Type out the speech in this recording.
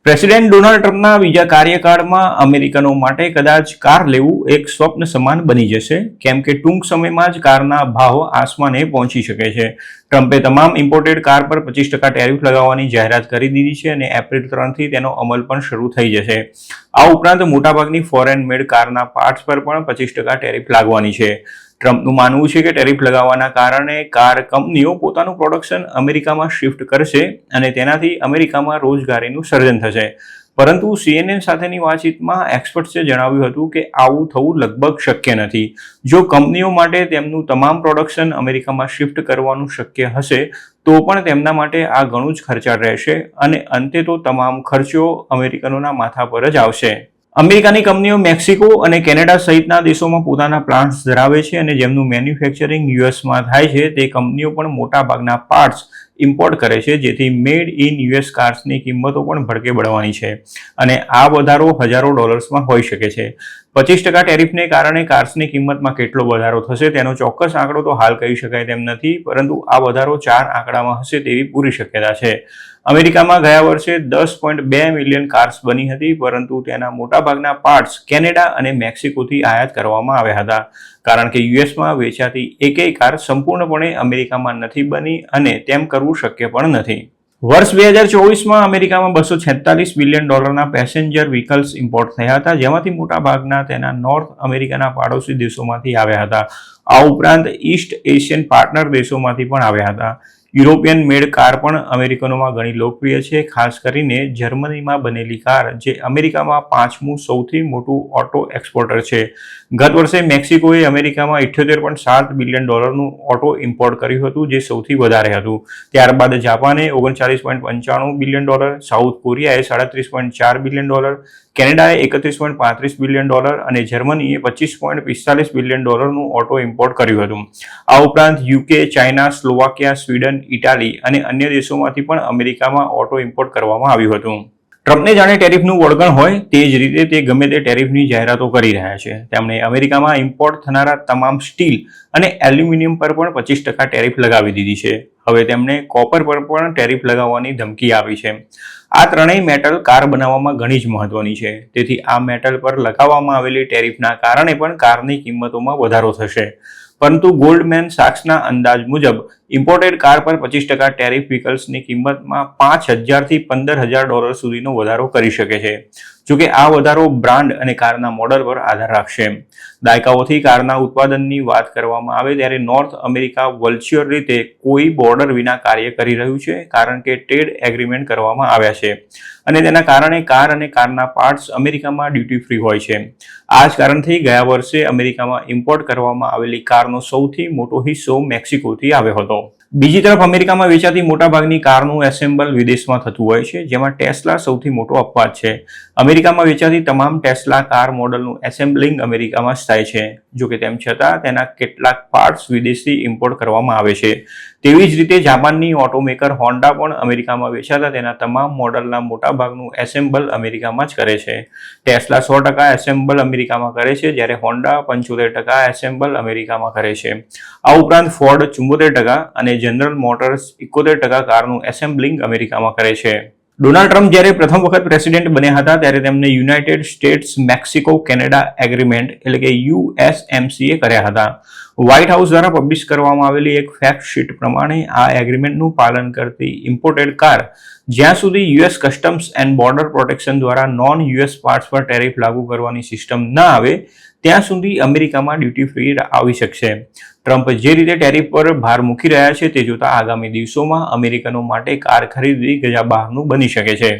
President Donald ટ્રમ્પના બીજા કાર્યકાળમાં અમેરિકનો માટે કદાચ કાર લેવું એક સ્વપ્ન સમાન બની જશે, કેમ કે ટૂંક સમયમાં જ કારના ભાવ આસમાને પહોંચી શકે છે. ટ્રમ્પે તમામ ઇમ્પોર્ટેડ કાર પર 25% ટેરિફ લગાવવાની જાહેરાત કરી દીધી છે અને એપ્રિલ 3થી તેનો અમલ પણ શરૂ થઈ જશે. આ ઉપરાંત મોટાભાગની ફોરેન મેડ કારના પાર્ટ્સ પર પણ 25% ટેરિફ લાગવાની છે. ટ્રમ્પનું માનવું છે કે ટેરિફ લગાવવાના કારણે કાર કંપનીઓ પોતાનું પ્રોડક્શન અમેરિકામાં શિફ્ટ કરશે અને તેનાથી અમેરિકામાં રોજગારીનું સર્જન થશે. પરંતુ CNN સાથેની વાતચીતમાં એક્સપર્ટ્સે જણાવ્યું હતું કે આવું થવું લગભગ શક્ય નથી. જો કંપનીઓ માટે તેમનું તમામ પ્રોડક્શન અમેરિકામાં શિફ્ટ કરવાનું શક્ય હશે તો પણ તેમના માટે આ ઘણું જ ખર્ચાળ રહેશે અને અંતે તો તમામ ખર્ચો અમેરિકનોના માથા પર જ આવશે. અમેરિકાની કંપનીઓ મેક્સિકો અને કેનેડા સહિતના દેશોમાં પોતાના પ્લાન્ટ્સ ધરાવે છે અને જેમનું મેન્યુફેક્ચરિંગ યુએસમાં થાય છે તે કંપનીઓ પણ મોટાભાગના પાર્ટ્સ ઇમ્પોર્ટ કરે છે, જેથી મેડ ઇન યુએસ કાર્સની કિંમતો પણ ભડકે બળવાની છે અને આ વધારો હજારો ડોલર્સમાં હોઈ શકે છે. 25% ટેરિફને કારણે કાર્સની કિંમતમાં કેટલો વધારો થશે તેનો ચોક્કસ આંકડો તો હાલ કહી શકાય તેમ નથી, પરંતુ આ વધારો 4 આંકડામાં હશે તેવી પૂરી શક્યતા છે. અમેરિકામાં ગયા વર્ષે 10.2 મિલિયન કાર્સ બની હતી, પરંતુ તેના મોટાભાગના પાર્ટ્સ કેનેડા અને મેક્સિકોથી આયાત કરવામાં આવ્યા હતા, કારણ કે યુએસમાં વેચાતી એકેય કાર સંપૂર્ણપણે અમેરિકામાં નથી બની અને તેમ કરવું શક્ય પણ નથી. વર્ષ 2024માં અમેરિકામાં $246 બિલિયન પેસેન્જર વ્હીકલ્સ ઇમ્પોર્ટ થયા હતા, જેમાંથી મોટાભાગના તેના નોર્થ અમેરિકાના પાડોશી દેશોમાંથી આવ્યા હતા. આ ઉપરાંત ઈસ્ટ એશિયન પાર્ટનર દેશોમાંથી પણ આવ્યા હતા. યુરોપિયન મેડ કાર પણ અમેરિકનોમાં ઘણી લોકપ્રિય છે, ખાસ કરીને જર્મનીમાં બનેલી કાર, જે અમેરિકામાં 5મું સૌથી મોટું ઓટો એક્સપોર્ટર છે. ગત વર્ષે મેક્સિકોએ અમેરિકામાં $78.7 બિલિયન ઓટો ઇમ્પોર્ટ કર્યું હતું, જે સૌથી વધારે હતું. ત્યારબાદ જાપાને $39.95 બિલિયન, સાઉથ કોરિયાએ $37.4 બિલિયન, કેનેડાએ $31.35 બિલિયન અને જર્મનીએ $25.45 બિલિયન ઓટો ઇમ્પોર્ટ કર્યું હતું. આ ઉપરાંત UK, China, Slovakia, Sweden, Italy અને અન્ય દેશોમાંથી પણ અમેરિકામાં ઓટો ઇમ્પોર્ટ કરવામાં આવ્યું હતું. ટ્રમ્પને જાણે ટેરિફનું વળગણ હોય તે જ રીતે તે ગમે તે ટેરિફની જાહેરાતો કરી રહ્યા છે. તેમણે અમેરિકામાં ઇમ્પોર્ટ થનારા તમામ સ્ટીલ અને એલ્યુમિનિયમ પર પણ 25% ટેરિફ લગાવી દીધી છે. હવે તેમણે કોપર પર પણ ટેરિફ લગાવવાની ધમકી આપી છે. આ ત્રણેય મેટલ કાર બનાવવામાં ઘણી જ મહત્વની છે, તેથી આ મેટલ પર લગાવવામાં આવેલી ટેરિફના કારણે પણ કારની કિંમતોમાં વધારો થશે. પરંતુ ગોલ્ડમેન સાક્સના અંદાજ મુજબ ઇમ્પોર્ટેડ કાર પર 25% ટેરિફ વ્હીકલ્સની કિંમતમાં $5,000 થી $15,000 સુધીનો વધારો કરી શકે છે. જોકે આ વધારો બ્રાન્ડ અને કારના મોડલ પર આધાર રાખશે. દાયકાઓથી કારના ઉત્પાદનની વાત કરવામાં આવે ત્યારે નોર્થ અમેરિકા વર્ચ્યુઅલ રીતે કોઈ બોર્ડર વિના કાર્ય કરી રહ્યું છે, કારણ કે ટ્રેડ એગ્રીમેન્ટ કરવામાં આવ્યા છે અને તેના કારણે કાર અને કારના પાર્ટ્સ અમેરિકામાં ડ્યુટી ફ્રી હોય છે. આ જ કારણથી ગયા વર્ષે અમેરિકામાં ઇમ્પોર્ટ કરવામાં આવેલી કારનો સૌથી મોટો હિસ્સો મેક્સિકોથી આવ્યો હતો. બીજી તરફ અમેરિકામાં વેચાતી મોટાભાગની કારનું એસેમ્બલ વિદેશમાં થતું હોય છે, જેમાં ટેસ્લા સૌથી મોટો અપવાદ છે. અમેરિકામાં વેચાતી તમામ ટેસ્લા કાર મોડલનું એસેમ્બલિંગ અમેરિકામાં જ થાય છે. જોકે તેમ છતાં તેના કેટલાક પાર્ટ્સ વિદેશથી ઇમ્પોર્ટ કરવામાં આવે છે. તેવી જ રીતે જાપાનની ઓટોમેકર હોન્ડા પણ અમેરિકામાં વેચાતા તેના તમામ મોડલના મોટાભાગનું એસેમ્બલ અમેરિકામાં જ કરે છે. ટેસ્લા 100% એસેમ્બલ અમેરિકામાં કરે છે, જ્યારે હોન્ડા 75% એસેમ્બલ અમેરિકામાં કરે છે. આ ઉપરાંત ફોર્ડ 74% અને જનરલ મોટર્સ 71% કારનું એસેમ્બલિંગ અમેરિકામાં કરે છે. ડોનાલ્ડ ટ્રમ્પ જ્યારે પ્રથમ વખત પ્રેસિડેન્ટ બન્યા હતા ત્યારે તેમને United states Mexico Canada agreement એટલે કે USMCA કર્યા હતા. વ્હાઇટ હાઉસ દ્વારા પબ્લિશ કરવામાં આવેલી એક ફેક્ટ શીટ પ્રમાણે આ એગ્રીમેન્ટનું પાલન કરતી ઇમ્પોર્ટેડ કાર જ્યાં સુધી US customs and border protection દ્વારા નોન યુએસ પાર્ટ્સ પર ટેરિફ લાગુ કરવાની સિસ્ટમ ન આવે ત્યાં સુધી અમેરિકામાં ડ્યુટી ફ્રી આવી શકશે. ટ્રમ્પ જે રીતે ટેરિફ પર ભાર મૂકી રહ્યા છે તે જોતા આગામી દિવસોમાં અમેરિકનો માટે કાર ખરીદવી ગજા બહારનું બની શકે છે.